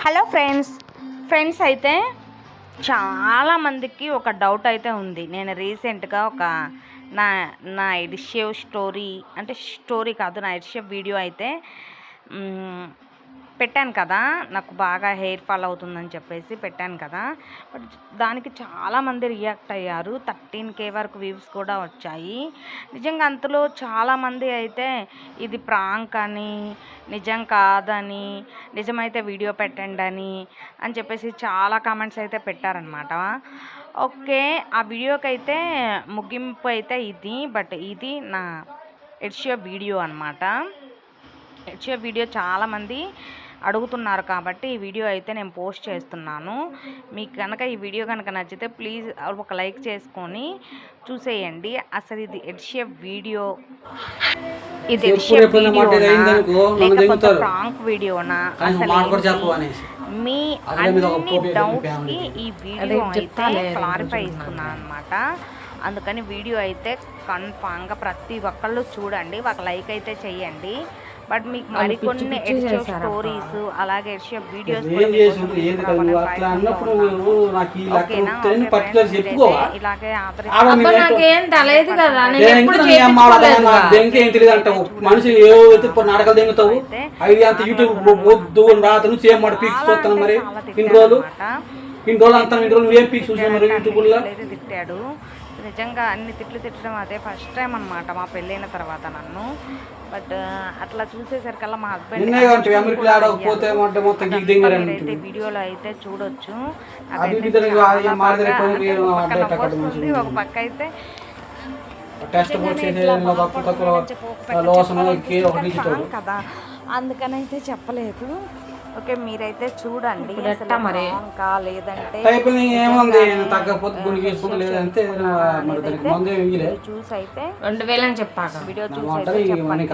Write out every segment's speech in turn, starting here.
Hello friends అయితే చాలామందికి ఒక డౌట్ అయితే ఉంది. నేను రీసెంట్గా ఒక నా నా ఎడిషివ్ స్టోరీ కాదు, నా ఎడిషివ్ వీడియో అయితే పెట్టాను కదా. నాకు బాగా హెయిర్ ఫాల్ అవుతుందని చెప్పేసి పెట్టాను కదా. బట్ దానికి చాలామంది రియాక్ట్ అయ్యారు. 13K వరకు వ్యూస్ కూడా వచ్చాయి. నిజంగా అంతలో చాలామంది అయితే ఇది ప్రాంక్ అని, నిజం కాదని, నిజమైతే వీడియో పెట్టండి అని చెప్పేసి చాలా కామెంట్స్ అయితే పెట్టారనమాట. ఓకే, ఆ వీడియోకి అయితే ముగింపు అయితే ఇది. బట్ ఇది నా ఎడిషివ్ వీడియో అనమాట. ఎడిషివ్ వీడియో చాలామంది అడుగుతున్నారు కాబట్టి ఈ వీడియో అయితే నేను పోస్ట్ చేస్తున్నాను. మీకు కనుక ఈ వీడియో కనుక నచ్చితే ప్లీజ్ ఒక లైక్ చేసుకొని చూసేయండి. అసలు ఇది ఎడిషివ్ వీడియో, ఇది ఎడిషివ్ లేకపోతే ప్రాంక్ వీడియోనా, అసలు మీ అన్ని డౌట్స్కి ఈ వీడియో అయితే క్లారిఫై ఇస్తున్నాను అనమాట. అందుకని వీడియో అయితే కన్ఫామ్గా ప్రతి ఒక్కళ్ళు చూడండి, ఒక లైక్ అయితే చేయండి. బట్ మీకు మరికొన్ని ఎడిషివ్ స్టోరీస్ అలాగే ఎడిషివ్ వీడియోస్ ఇలాగే మనిషి నాటకాలు దిగుతావు అవి అంత యూట్యూబ్ వద్దు రాత్రి చేయమాట పీక్స్ చూస్తాను. మరి ఇన్ని రోజులు అంతా నువ్వేం పీక్స్ చూసావు మరి యూట్యూబ్ లో తిట్టాడు. నిజంగా అన్ని తిట్లు తిట్టడం అదే ఫస్ట్ టైం అనమాట మా పెళ్ళైన తర్వాత నన్ను. బట్ అట్లా చూసేసరికల్లా మా హస్బెండ్ అయితే వీడియోలో అయితే చూడొచ్చు. ఒక పక్క అయితే కదా, అందుకని అయితే చెప్పలేదు. ఓకే, మీరైతే చూడండి. లేదంటే చూసి అయితే 2000 అని చెప్పాక వీడియో చూసి చెప్పండి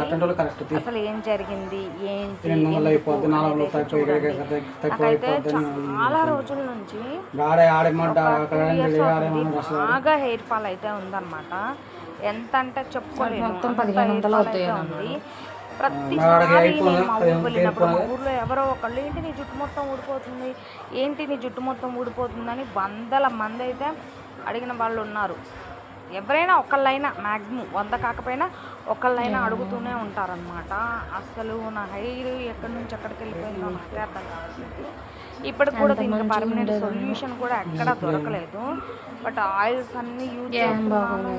అసలు ఏం జరిగింది ఏంటి. నాకైతే చాలా రోజుల నుంచి బాగా హెయిర్ ఫాల్ అయితే ఉందన్నమాట. ఎంత అంటే చెప్పుకోలేదు, మొత్తం 1500 ఉంది. ప్రతిసారి నేను మా ఊరు వెళ్ళినప్పుడు మా ఊర్లో ఎవరో ఒకళ్ళు ఏంటి నీ జుట్టు మొత్తం ఊడిపోతుందని వందల మంది అయితే అడిగిన వాళ్ళు ఉన్నారు. ఎవరైనా ఒకళ్ళైనా మ్యాక్సిమం 100 కాకపోయినా ఒకళ్ళైనా అడుగుతూనే ఉంటారనమాట. అసలు నా హెయిర్ ఎక్కడి నుంచి ఎక్కడికి వెళ్ళిపోయిందో నాకే అర్థం కావాల్సింది. ఇప్పటికి కూడా దీనికి పర్మనెంట్ సొల్యూషన్ కూడా ఎక్కడా దొరకలేదు. బట్ ఆయిల్స్ అన్ని యూజ్ చేస్తున్నాము,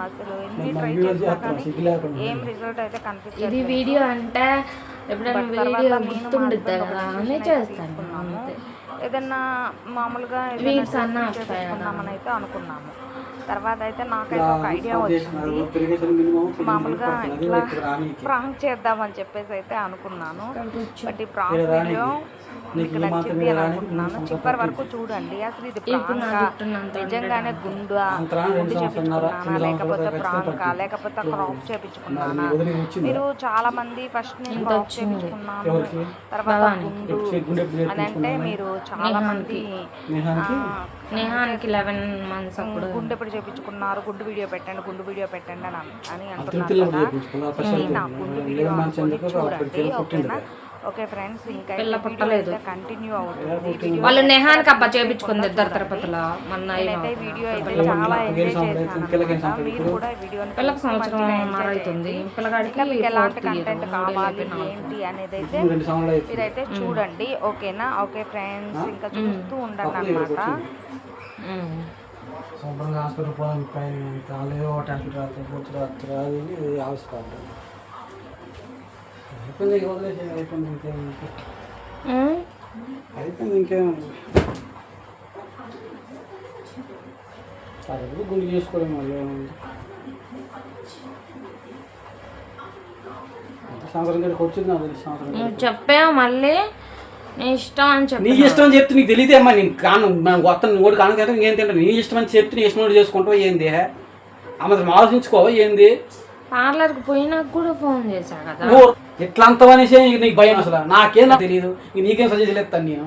అసలు ఎన్ని ట్రై చేసినా కానీ ఏం రిజల్ట్ అయితే కనిపించలేదు. ఇది వీడియో అంటే ఏదన్నా మామూలుగా చేసుకుందామని అయితే అనుకున్నాము. తర్వాత అయితే నాకైతే ఒక ఐడియా వచ్చింది. మామూలుగా ఇట్లా ప్రాంక్ చేద్దామని చెప్పేసి అయితే అనుకున్నాను. బట్ ఈ ప్రాంక్ వీడియో మీకు నచ్చింది అని అనుకుంటున్నాను. చివరి వరకు చూడండి. అసలు ఇది ప్రాంకా, నిజంగానే గుండు చేపించుకున్నానా, లేకపోతే ప్రాంకా, లేకపోతే క్రాప్ చేపించుకున్నానా. మీరు చాలా మంది ఫస్ట్ నేను క్రాప్ చేపించుకున్నాను తర్వాత గుండు అని అంటే మీరు చాలా మంది నేహానికి 11 months అప్పుడు గుండు ఎప్పుడు చేపించుకున్నారు, గుండు వీడియో పెట్టండి అని అంటున్నారు. నా గుండు వీడియో చూడండి. ఓకేనా? ఓకే ఫ్రెండ్స్, ఇంకా కంటిన్యూ అవుతుంది. వాళ్ళు నెహానికి అబ్బా చేయించుకుంది ఇద్దరు తిరుపతిలో. నేనైతే వీడియో అయితే చాలా ఎంజాయ్ చేశాను. మీరు కూడా వీడియోని పిల్లకి సంవత్సరం అవుతుంది. పిల్లగాడికి మీకు ఎలాంటి కంటెంట్ కావాలి ఏంటి అనేది అయితే మీరైతే చూడండి. ఓకేనా? ఓకే ఫ్రెండ్స్, ఇంకా చూస్తూ ఉండండి అనమాట. అయిపోయింది ఇంకేం గుండు చేసుకోలేము. మళ్ళీ సంవత్సరం గడికి వచ్చింది నాకు తెలిసి. సంవత్సరం చెప్పావు మళ్ళీ నీ ఇష్టం అని చెప్పి. నీ ఇష్టం అని చెప్తే నీకు తెలియదేమ్మా. నేను కాను కొత్త ఓడి కాను కదా, ఇంకేం తింటా. నీ ఇష్టం అని చెప్తే నీ ఇష్టం చేసుకుంటావు ఏంది? ఆ మాత్రం ఆలోచించుకోవా ఏంది? పార్లర్కి పోయినాక కూడా ఫోన్ చేశా కదా. ఎట్లా అంతవనేసే నీకు భయం? అసలు నాకేం తెలియదు, నీకేం సజెషన్ ఇస్తాను నేను.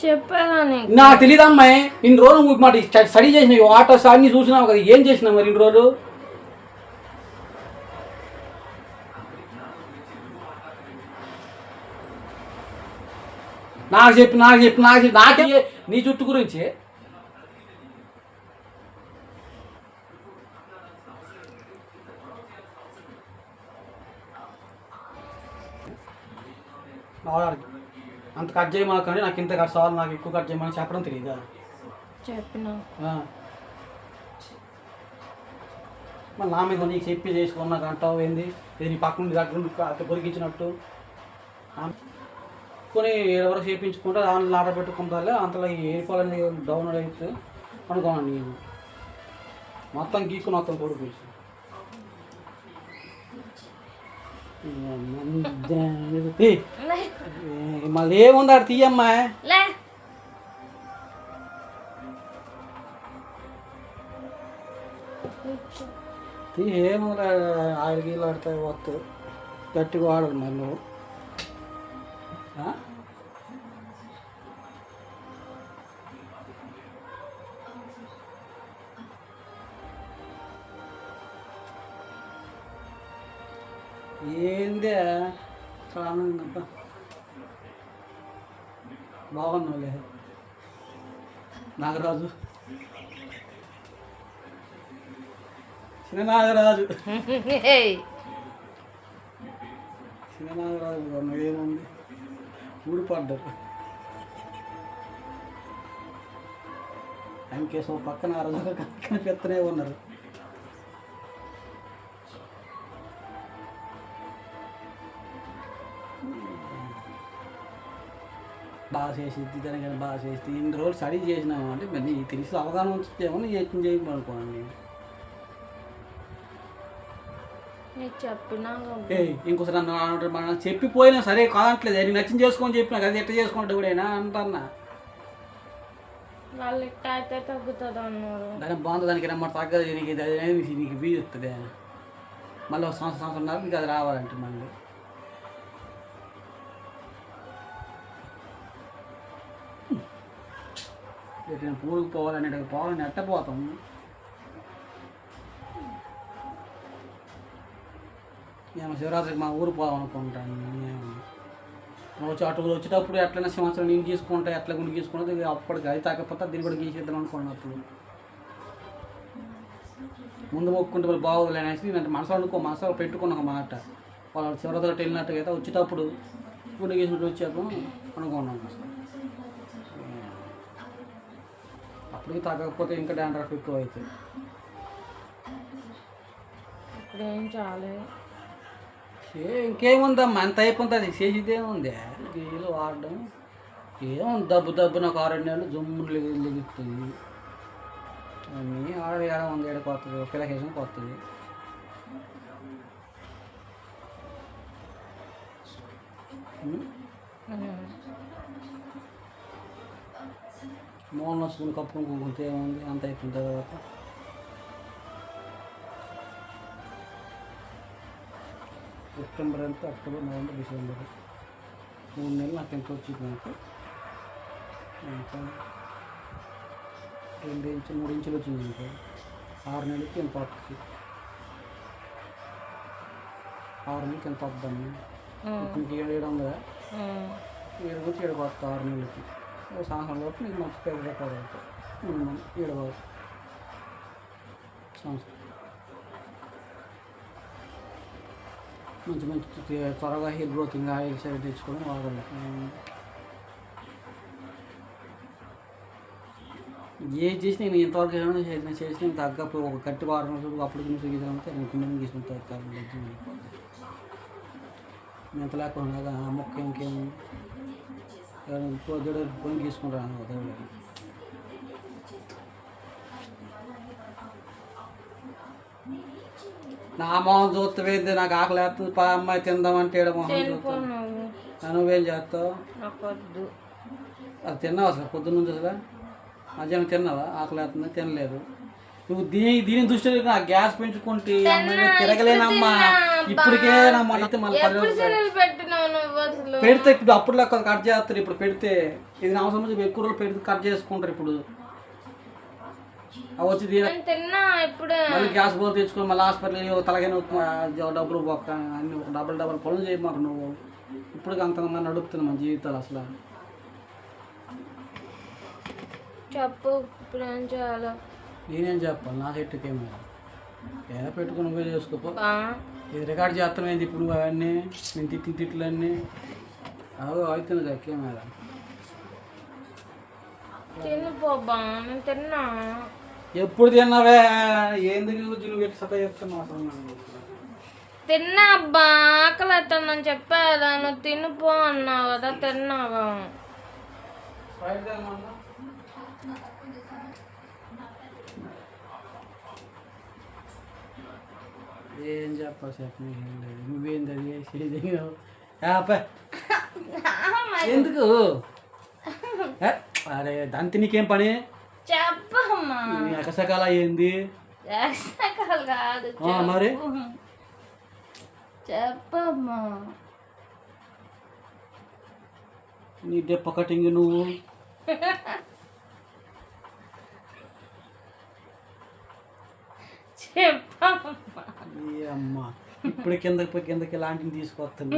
చెప్పాను నాకు తెలియదు అమ్మాయి. ఇన్ని రోజులు మాట స్టడీ చేసినావు, ఆటోస్ అన్ని చూసినావు కదా, ఏం చేసినావు మరి ఇన్ని రోజులు? నాకే నీ జుట్టు గురించి అంత కట్ చేయమాకండి, నాకు ఇంత కట్ చాలు, నాకు ఎక్కువ కట్ చేయమని చెప్పడం తెలియదా? చెప్పినా మళ్ళీ నా మీద నీకు చెప్పి చేసుకున్నాక అంటావు ఏంది? ఇది నీ పక్క నుండి దగ్గర నుండి పొరిగించినట్టు కొని ఎవరు చేయించుకుంటే దాన్ని ఆర్డర్ పెట్టుకుంటారులే, అంతలో ఈ ఏరిపాలని డౌన్లోడ్ అయితే అనుకోను. నేను మొత్తం గీక్కుని మొత్తం కొడుకు మళ్ళీ ఏముంది ఆడ తీయమ్మా. ఏముంది ఆయిల్ గీళ్ళు ఆడితే వద్దు, గట్టిగా వాడాలి మరి నువ్వు. ఏందే చాలా ఆనందంగా బాగున్నావులే నాగరాజు, చిన్న నాగరాజు ఏముంది ఊడిపడ్డారు. ఇంకేసో పక్కన ఆ రోజు కనిపిస్తూనే ఉన్నారు. బాగా చేసింది దానికని బాగా చేసి ఇన్ని రోజులు స్టడీ చేసినాము అంటే మరి తెలిసి అవగాహన ఉంచుతేమో యత్నం చేయమని అనుకోండి. చెప్పినా ఇంకోసారి నన్ను మనం చెప్పిపోయినా సరే కాదట్లేదు, నేను నచ్చింది చేసుకొని చెప్పినా కదా ఎట్లా చేసుకుంటే కూడా అంటన్నా వాళ్ళు ఎట్ట అయితే తగ్గుతుంది అన్నారు. దాని బాగుంది, దానికి రమ్మ తగ్గదు, నీకు బీజీ వస్తుంది. మళ్ళీ ఒక సంవత్సరం మీకు అది రావాలంటే మళ్ళీ నేను పూలకు పోవాలని ఎట్టపోతాం. మేము శివరాత్రికి మా ఊరు పోవాలనుకుంటాను. వచ్చి అటుకులు వచ్చేటప్పుడు ఎట్లయినా సంవత్సరం నేను గీసుకుంటా, ఎట్లా గుండి గీసుకుంటే అప్పటికి అది తాకపోతే దీన్ని కూడా గీసేద్దాం అనుకున్నప్పుడు ముందు మొక్కుంటే వాళ్ళు బాగోదులే అనేసి నేను మనసులో పెట్టుకున్నాను మాట. వాళ్ళు శివరాత్రికి వెళ్ళినట్టుగా అయితే వచ్చేటప్పుడు గుండి గీసినట్టు వచ్చేద్దాం అనుకున్నాను. అప్పటికి తగ్గకపోతే ఇంకా డాండ్రఫ్ ఎక్కువ అవుతుంది. ఇప్పుడు ఏం చాలే ఇంకేముందమ్మా అంత అయిపోతుంది, చేసేదేముంది గీలు వాడడం ఏముంది. దబ్బు నాకు 6 నెలలు జమ్ములు లెగుస్తుంది. అన్నీ ఆడ ఉంది, ఏడ కొత్తది పిల్లకేసిన కొత్తది. మూల స్కూల్ కప్పుకుంటే ఏముంది, అంత అయిపోయిన తర్వాత సెప్టెంబర్ అంతా అక్టోబర్ నవంబర్ డిసెంబర్ 3 నెలలు నాకు ఎంత వచ్చింది. నాకు ఇంకా 2 ఇంచులు 3 ఇంచులు వచ్చింది. ఇంకా 6 నెలలకి ఎంత వస్తుంది, 6 నెలలకి ఎంత వద్దాము. ఇంక 700 7 నుంచి 7 వస్తుంది 6 నెలలకి. సంవత్సరం లోపు నీకు మంచి పెద్ద రికార్డ్ అవుతుంది. 7 సంవత్సరం మంచి త్వరగా హెయిర్ గ్రోతింగ్ ఆయిల్ సైడ్ తెచ్చుకొని వాడాలి. ఏది చేసి నేను ఇంతవరకు ఏమైనా చేసిన తగ్గప్పుడు ఒక కట్టి వారం రోజులు అప్పుడు గీసామంటే నేను కుండ గీసుకుంటాను. ఎంత లేకుండా ఆ మొక్క ఇంకేం దేవుడు కొని గీసుకుంటాను. దేవుడు నా మొహం చూస్తే నాకు ఆకలి వేస్తుంది. అమ్మాయి తిందామంటే ఏడ మొహం చూస్తాను. నువ్వేం చేస్తావు? అది తిన్నావు అసలు పొద్దున్న నుంచి అసలు మధ్యాహ్నం తిన్నావా? ఆకలి వేస్తుంది తినలేదు. నువ్వు దీని దృష్టిలో నా గ్యాస్ పెంచుకుంటే తిరగలేనమ్మా. ఇప్పటికే నా మళ్ళీ పెడితే ఇప్పుడు అప్పుడు కట్ చేస్తారు. ఇప్పుడు పెడితే ఇది నా అవసరం ఎక్కువ రోజులు పెడితే కట్ చేసుకుంటారు. ఇప్పుడు వచ్చి మళ్ళీ గ్యాస్ బోర్ తెచ్చుకొని మళ్ళీ హాస్పిటల్ తలగైన డబ్బులు పోక అన్ని డబల్ పనులు చేయమాకు నువ్వు. ఇప్పటికి అంతమంది నడుపుతున్నావు మన జీవితాలు. అసలు చెప్పు ఇప్పుడు ఏం చేయాలో. నేనేం చెప్పాలి నాకు ఎట్టు కెమెరా ఏదో పెట్టుకుని నువ్వే చేసుకోపో. బా ఇది రికార్డ్ చేస్తామేంది ఇప్పుడు నువ్వు అవన్నీ నేను తిట్లన్నీ అవు అవుతుంది కదా కెమెరా. తినిపోబా నేను తిన్నా. ఎప్పుడు తిన్నావే ఎందుకు నువ్వు ఎట్టు సతా చెప్తున్నావు అసలు నాకు? తిన్నా అబ్బా ఆకలి అవుతుందని చెప్పాదా నువ్వు తినిపో అన్నావు కదా తిన్నావా. ఏం చెప్పాలి చెప్పు ఏం లేదు నువ్వేం చదివేసి ఎందుకు అరే దాంతో నీకేం పని చెప్పమ్మా. నీ ఎకసకాల ఏంది ఎక్సకాలు కాదు మరి చెప్పమ్మా. నీ డెప్ప కటింగ్ నువ్వు చెప్పమ్మా. ఏ అమ్మా ఇప్పుడు కిందకి పోయి కిందకి ఇలాంటివి తీసుకొస్తాను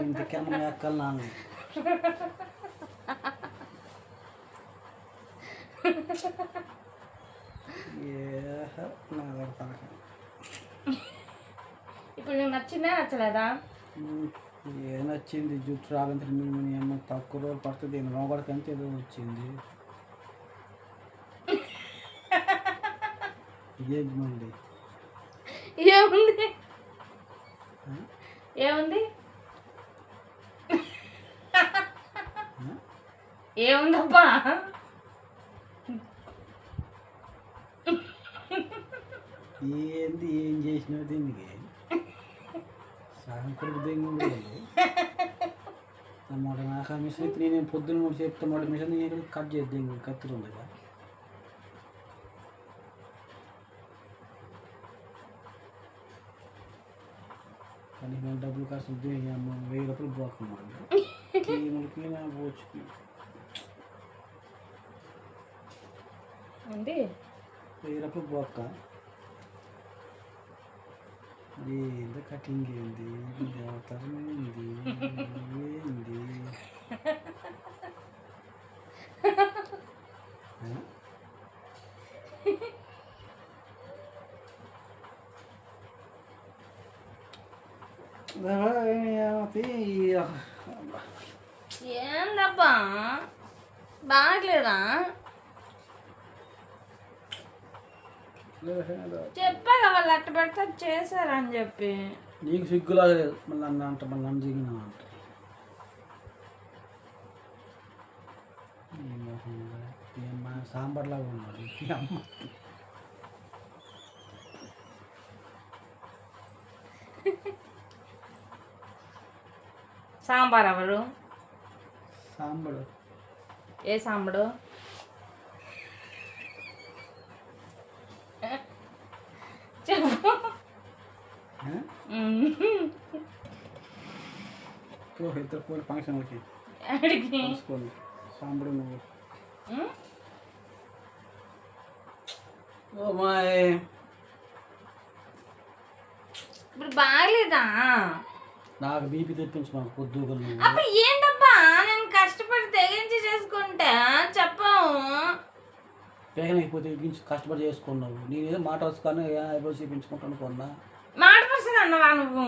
ఇంత కింద ఎక్కలు నాన్న ఇప్పుడు నీకు నచ్చిందా నచ్చలేదా. ఏం నచ్చింది జుట్టు రాలంటే మేము అమ్మ తక్కువ రోజులు పడుతుంది దీని లోపలికంటే ఏదో వచ్చింది ఏంటి మళ్ళీ ఏముంది ఏముంది ఏముందబ్బా. ఏంది ఏం చేసినావు దీనికి సగం కొడుకు దింగు అన్నమాట నాకు ఆ మిషన్ అయితే నేను పొద్దున్న మూడు చెప్తాను మాట మిషన్ నేను కట్ చేద్దాం కత్తులు ఉంది కదా. కానీ నేను డబ్బులు కాస్త 1000 రూపాయలు పోతున్నాను క్లీన్ పోవచ్చు ఉంది 1000 రూపాయలు పోక్క ఏందో కటింగ్ ఏంది దేవతరం ఏంది ఏంది ఏందబ్బా బాగలేదా. చెప్పాక వాళ్ళు అట్ట పెడితే చేశారని చెప్పి. నీకు సిగ్గులాగా లేదు మళ్ళీ అన్న అంట మళ్ళీ నన్ను జిగినా అంట సాంబార్ లాగా ఉన్నాడు అమ్మ. సాంబార్ ఎవరు సాంబారు ఏ సాంబారు చెప్పు. ఇద్దరు పోయి ఫంక్షన్లకి అడిగి సాంబారు నువ్వు ఓ మాయ్ ఇప్పుడు బాగలేదా. నాకు బీపీ తెప్పించు మాకు పొద్దుగలు అప్పుడు ఏంటబ్బా నేను కష్టపడి తెగించి చేసుకుంటా చెప్పావు. పేగనైపోతే తెగించి కష్టపడి చేసుకున్నావు నేనేదో మాట వస్తాను ఎవరో చూపించుకుంటాను కొన్నా మాట పర్సన్ అన్నవా నువ్వు.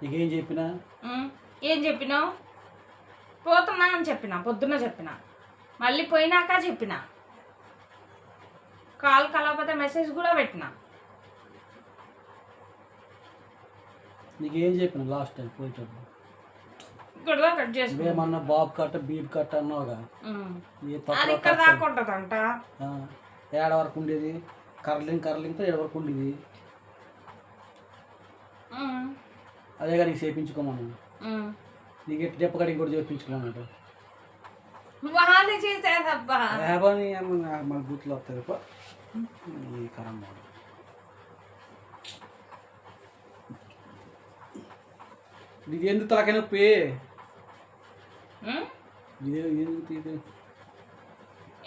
నీకేం చెప్పినా ఏం చెప్పినావు. పోతున్నా అని చెప్పిన పొద్దున్న చెప్పిన మళ్ళీ పోయినాక చెప్పిన కాల్ కలవకపోతే మెసేజ్ కూడా పెట్టిన. నీకేం చెప్పిన లాస్ట్ టైం పోయేటప్పుడు ఇక్కడ కట్ చేసి ఏమన్నా బాబు కట్ట బీబ్ కట్ట అన్నావుగా అది ఇక్కడ దాకా ఉంటుందంట. ఏడ వరకు ఉండేది కర్లింగ్తో ఏడ వరకు ఉండేది అదేగా నీకు చేయించుకోమన్నాను. నీకు ఎట్టి చెప్పకడికి కూడా చేయించుకోమన్నాడు. వాళ్ళే చేసేదబ్బా. లేబని మన బూత్లో వస్తుంది ఈ కరం ఇది ఎందుకు తలకాయ నొప్పి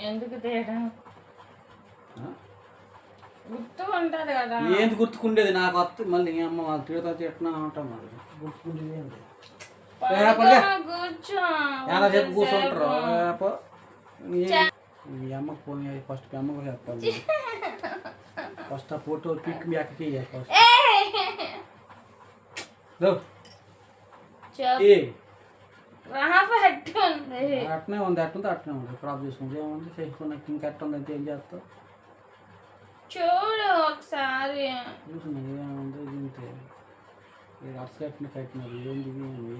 ఎందుకు తేడా గుర్తు ఉంటుంది కదా. ఏంది గుర్తుకుండేది నాకు వస్తే మళ్ళీ అమ్మ వాళ్ళు తిడతా తిట్టినా ఉంటాం మరి గుర్తుకుండేది ఏంటి కూర్చో ఎలా చెప్పు కూర్చుంటారు మీ అమ్మకి ఫోన్ చేసి ఫస్ట్ మీ అమ్మకు చెప్పాలి. ఫస్ట్ ఆ ఫోటో పిక్ మీ అక్కకి ఫస్ట్ అట్నే ఉంది అట్నే ఉంది క్రాప్ చేసుకుంటే ఏముంది చేసుకున్నాక ఇంకా అట్ట ఉంది అంటే ఏం చేస్తావు చూడు ఒకసారి చూస్తున్నాయి ఏముంది తింటే అట్లా కట్టినది ఏంది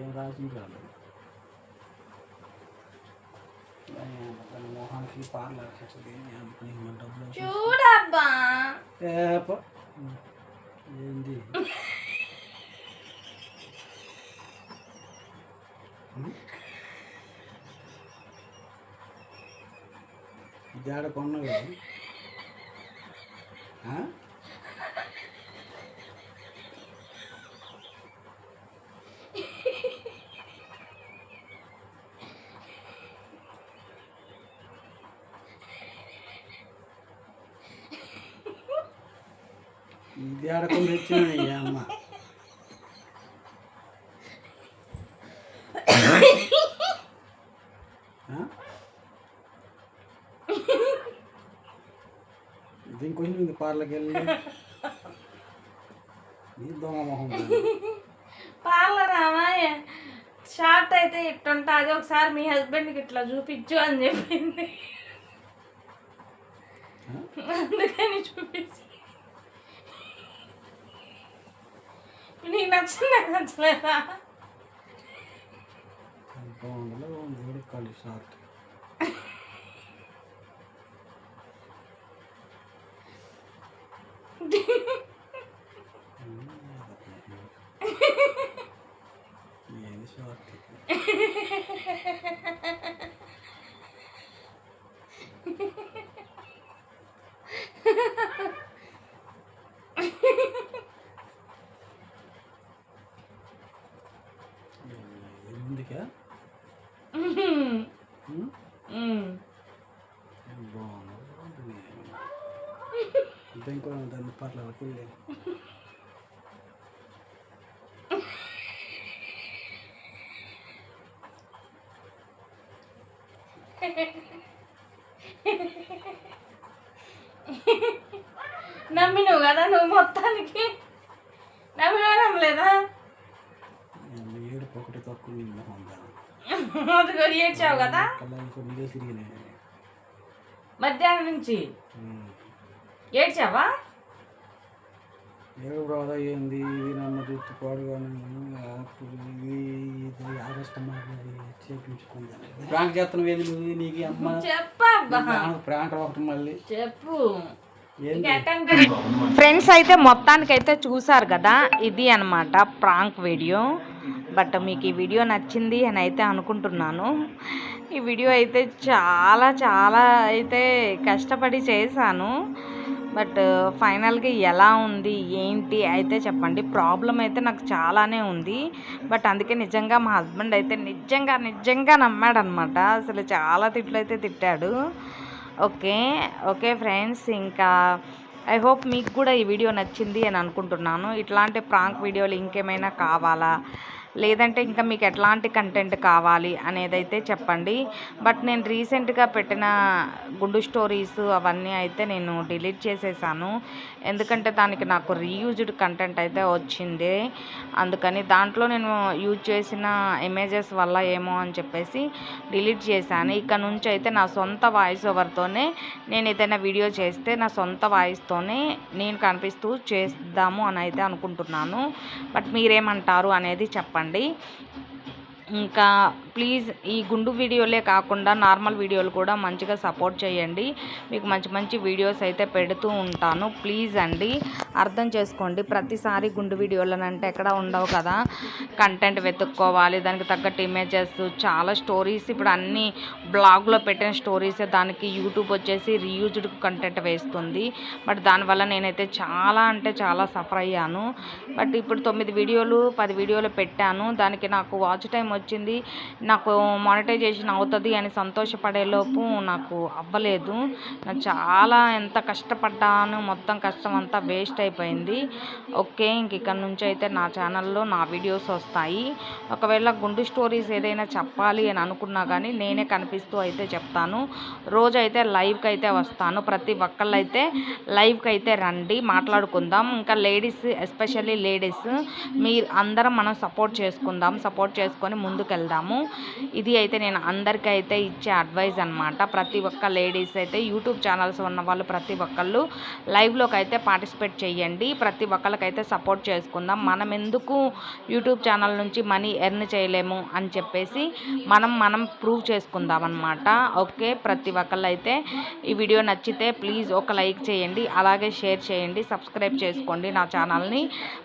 ఏం రాసింది కాదు మొహానికి పార్లర్ డబ్బులు చూడబ్బా ఏంది ఇది ఆడ కొన్నవి ఇది ఆడకుండా తెచ్చిన అమ్మ ఇది ఇంకొంచెం ఉంది పార్లకి వెళ్ళి దొంగ మొహం పార్లర్ అమ్మాయి షార్ట్ అయితే ఇట్టుంటా అది ఒకసారి మీ హస్బెండ్కి ఇట్లా చూపించు అని చెప్పింది అందుకని చూపించు నీకు నచ్చిందా నచ్చలేదా వేడుకాలి షార్ట్ ఏది షార్ట్ ఎందుకా బాగుంది ఇంకో దాన్ని పర్లేదు నమ్మినవు కదా నువ్వు మొత్తానికి నమ్మలేదా ఏడుపు ఒకటి తక్కువ అదిగో ఏడ్చావు కదా మధ్యాహ్నం నుంచి ఏడ్చావా ఏడు రాదా ఏంది ఇది నమ్మ చూస్తూ పాడుగాను ఇది ఆగస్టు చేపించుకుందాను ప్రాంక్ చేస్తున్నావు ఏది నువ్వు నీకు అమ్మ చెప్పబ్బా ప్రాంక్ ఒకటి మళ్ళీ చెప్పు ఫ్రెండ్స్ అయితే మొత్తానికైతే చూసారు కదా ఇది అన్నమాట ప్రాంక్ వీడియో. బట్ మీకు ఈ వీడియో నచ్చింది అని అయితే అనుకుంటున్నాను. ఈ వీడియో అయితే చాలా చాలా అయితే కష్టపడి చేశాను. బట్ ఫైనల్గా ఎలా ఉంది ఏంటి అయితే చెప్పండి. ప్రాబ్లం అయితే నాకు చాలానే ఉంది. బట్ అందుకే నిజంగా మా హస్బెండ్ అయితే నిజంగా నమ్మాడనమాట. అసలు చాలా తిట్లు అయితే తిట్టాడు. ఓకే ఫ్రెండ్స్, ఇంకా ఐ హోప్ మీకు కూడా ఈ వీడియో నచ్చింది అని అనుకుంటున్నాను. ఇట్లాంటి ప్రాంక్ వీడియోలు ఇంకేమైనా కావాలా, లేదంటే ఇంకా మీకు ఎట్లాంటి కంటెంట్ కావాలి అనేదైతే చెప్పండి. బట్ నేను రీసెంట్గా పెట్టిన గుండు స్టోరీస్ అవన్నీ అయితే నేను డిలీట్ చేసేసాను. ఎందుకంటే దానికి నాకు రీయూజ్డ్ కంటెంట్ అయితే వచ్చింది. అందుకని దాంట్లో నేను యూజ్ చేసిన ఇమేజెస్ వల్ల ఏమో అని చెప్పేసి డిలీట్ చేశాను. ఇక్కడ నుంచి అయితే నా సొంత వాయిస్ ఓవర్తోనే నేను ఏదైనా వీడియో చేస్తే నా సొంత వాయిస్తోనే నేను కనిపిస్తూ చేద్దాము అని అయితే అనుకుంటున్నాను. బట్ మీరేమంటారు అనేది చెప్పండి. ఇంకా ప్లీజ్ ఈ గుండు వీడియోలే కాకుండా నార్మల్ వీడియోలు కూడా మంచిగా సపోర్ట్ చేయండి. మీకు మంచి వీడియోస్ అయితే పెడుతూ ఉంటాను. ప్లీజ్ అండి అర్థం చేసుకోండి. ప్రతిసారి గుండు వీడియోలను అంటే ఎక్కడ ఉండవు కదా, కంటెంట్ వెతుక్కోవాలి, దానికి తగ్గట్టు ఇమేజెస్, చాలా స్టోరీస్ ఇప్పుడు అన్నీ బ్లాగ్లో పెట్టిన స్టోరీసే దానికి యూట్యూబ్ వచ్చేసి రీయూజ్డ్ కంటెంట్ వేస్తుంది. బట్ దానివల్ల నేనైతే చాలా సఫర్ అయ్యాను. బట్ ఇప్పుడు 9 వీడియోలు 10 వీడియోలు పెట్టాను. దానికి నాకు వాచ్ టైం వచ్చింది, నాకు మానిటైజేషన్ అవుతుంది అని సంతోషపడేలోపు నాకు అవ్వలేదు. నాకు చాలా ఎంత కష్టపడ్డాను, మొత్తం కష్టం అంతా వేస్ట్ అయిపోయింది. ఓకే, ఇంక ఇక్కడ నుంచి అయితే నా ఛానల్లో నా వీడియోస్ వస్తాయి. ఒకవేళ గుండు స్టోరీస్ ఏదైనా చెప్పాలి అని అనుకున్నా కానీ నేనే కనిపిస్తూ అయితే చెప్తాను. రోజు అయితే లైవ్కి అయితే వస్తాను. ప్రతి ఒక్కళ్ళు అయితే లైవ్కి అయితే రండి, మాట్లాడుకుందాం. ఇంకా లేడీస్, ఎస్పెషల్లీ లేడీస్, మీరు అందరం మనం సపోర్ట్ చేసుకుందాం. సపోర్ట్ చేసుకొని ముందుకెళ్దాము. ఇది అయితే నేను అందరికీ అయితే ఇచ్చే అడ్వైజ్ అనమాట. ప్రతి ఒక్క లేడీస్ అయితే యూట్యూబ్ ఛానల్స్ ఉన్న వాళ్ళు ప్రతి ఒక్కళ్ళు లైవ్లోకి అయితే పార్టిసిపేట్ చేయండి. ప్రతి ఒక్కళ్ళకైతే సపోర్ట్ చేసుకుందాం. మనం ఎందుకు యూట్యూబ్ ఛానల్ నుంచి మనీ ఎర్న్ చేయలేము అని చెప్పేసి మనం ప్రూవ్ చేసుకుందాం అనమాట. ఓకే, ప్రతి ఒక్కళ్ళు అయితే ఈ వీడియో నచ్చితే ప్లీజ్ ఒక లైక్ చేయండి, అలాగే షేర్ చేయండి, సబ్స్క్రైబ్ చేసుకోండి నా ఛానల్ని.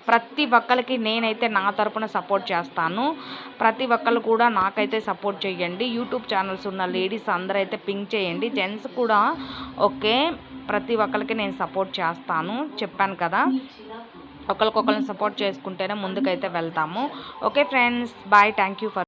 ప్రతి ఒక్కరికి నేనైతే నా తరపున సపోర్ట్ చేస్తాను. ప్రతి ఒక్కళ్ళు కూడా నాకైతే సపోర్ట్ చేయండి. యూట్యూబ్ ఛానల్స్ ఉన్న లేడీస్ అందరూ అయితే పింక్ చేయండి, జెంట్స్ కూడా. ఓకే, ప్రతి ఒక్కరికి నేను సపోర్ట్ చేస్తాను, చెప్పాను కదా. ఒకరికొకరిని సపోర్ట్ చేసుకుంటేనే ముందుకైతే వెళ్తాము. Okay friends, bye, thank you for